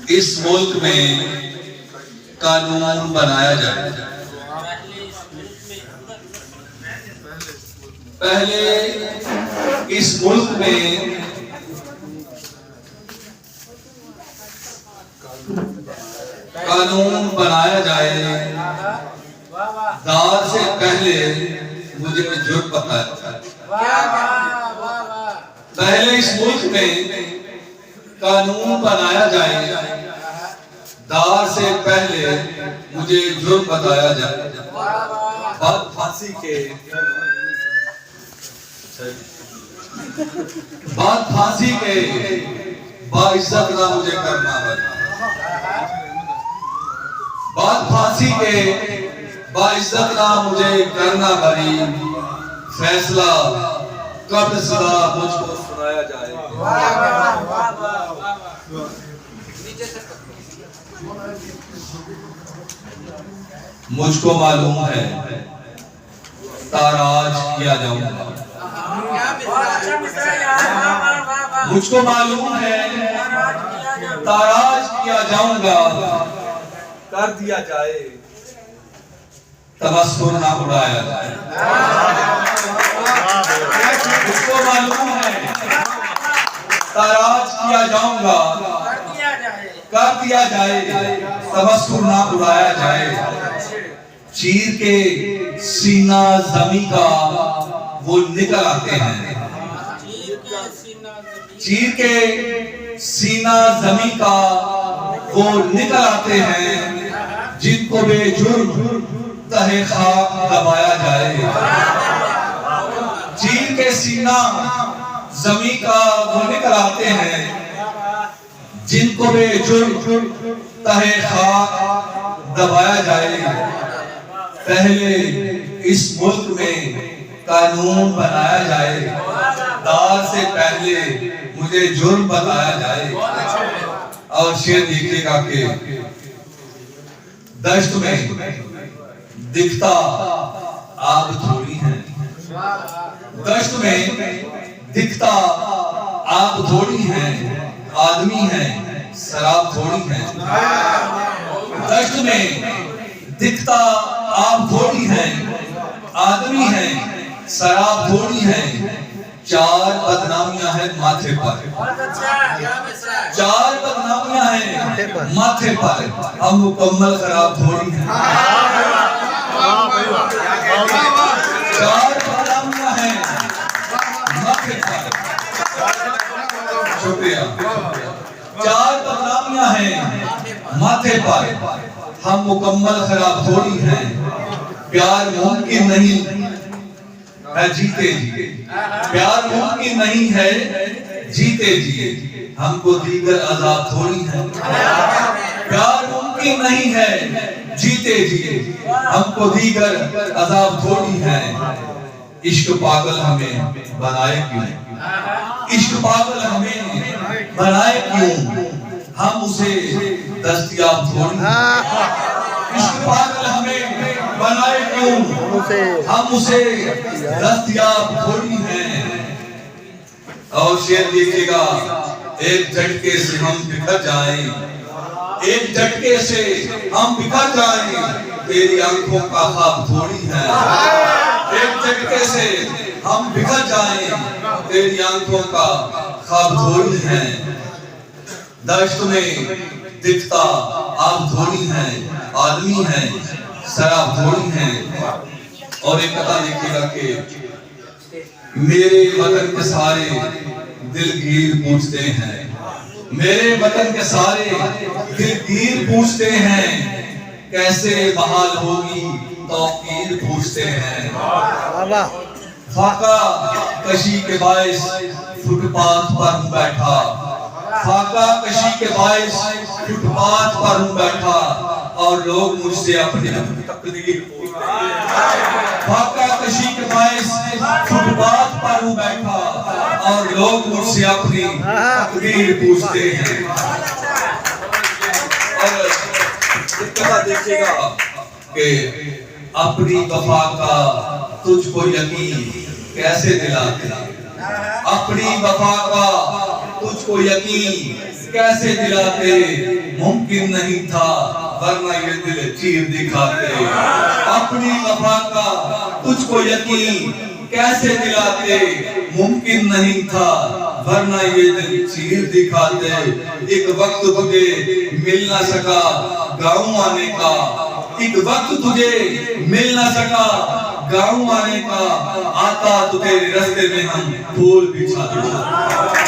इस मुल्क में कानून बनाया जाए। पहले इस मुल्क में कानून बनाया जाए। दार से पहले मुझे जुर्म पता है। पहले इस मुल्क में कानून बनाया जाए। दार से पहले मुझे जुर्म बताया जाए। बात फांसी के बाइज्जत ना मुझे करना है। बात फांसी के बाइज्जत ना मुझे करना भरी। फैसला कब्र सदा मुझको सुनाया जाए। मुझको मालूम है ताराज किया जाऊंगा। मुझको मालूम है ताराज किया जाऊंगा। कर दिया जाए तबस्सुर ना उड़ाया जाए। मुझको मालूम है ताराज किया जाऊंगा। कर दिया जाए तबस्सुर ना उड़ाया जाए। चीर के सीना जमी का वो निकल आते हैं। चीर के सीना जमी का वो निकल आते हैं। जिनको बेजुर्म तहे खाक दबाया जाए। चीर के सीना जमी का वो निकल आते हैं। जिनको बेजुर्म तहे खाक दबाया जाए। पहले इस मुल्क में कानून बनाया जाए। दार से पहले मुझे जुर्म बताया जाए। और शेर देखिएगा कि दश्त में दिखता आग थोड़ी है। दश्त में दिखता आग थोड़ी है। आदमी है शराब थोड़ी है। दश्त में दिखता आग थोड़ी है। आदमी है शराब थोड़ी है। चार बदनामियां हैं माथे पर। चार बदनामियां हैं माथे पर। हम मुकम्मल खराब थोड़ी हैं। चार बदनामियां हैं माथे पर। शुक्रिया। चार बदनामियां हैं माथे पर। हम मुकम्मल खराब थोड़ी हैं। प्यार मुमकिन नहीं है जीते जी। प्यार मुमकिन नहीं है जीते जी। हमको दीगर अज़ाब थोड़ी है। प्यार मुमकिन नहीं है जीते जी। हमको दीगर अज़ाब थोड़ी है। इश्क पागल हमें बनाए क्यों? इश्क पागल हमें बनाए क्यों? हम उसे दस्तयाब थोड़ी। इश्क पागल हमें बनाए क्यों? हम उसे दस्तयाब थोड़ी हैं। और शेर देखिएगा, एक झटके से हम बिखर जाएं। एक झटके से हम बिखर जाएं। तेरी आंखों का ख्वाब थोड़ी है। एक झटके से हम बिखर जाएं। तेरी आंखों का ख्वाब थोड़ी है। दश्त में दिखता आग थोड़ी है। आदमी है शराब थोड़ी है। और एक कथा देखिएगा कि मेरे वतन के सारे दिलगीर पूछते हैं। मेरे वतन के सारे दिलगीर पूछते हैं। कैसे बहाल होगी तौकीर पूछते हैं। फाका कशी के बाइस फुटपाथ पर हूँ बैठा। फाका कशी के बाइस फुटपाथ पर हूँ बैठा। और लोग मुझसे अपनी तकदीर पूछते हैं। फाका कशी के बाइस फुटपाथ पर हूँ बैठा। और लोग मुझसे अपनी तकदीर पूछते हैं। और इतना देखिएगा कि अपनी वफा का तुझको यकीन कैसे दिलाते। अपनी वफा का तुझको यकीन कैसे दिलाते, मुमकिन नहीं था वरना ये दिल चीर दिखाते। अपनी वफा का तुझको यकीन कैसे दिलाते, मुमकिन नहीं था वरना ये दिल चीर दिखाते। एक वक्त तुझे मिल ना सका गाँव आने का, एक वक्त तुझे मिल ना सका गाँव आने का, आता तो तेरे रास्ते में हम फूल बिछा दो।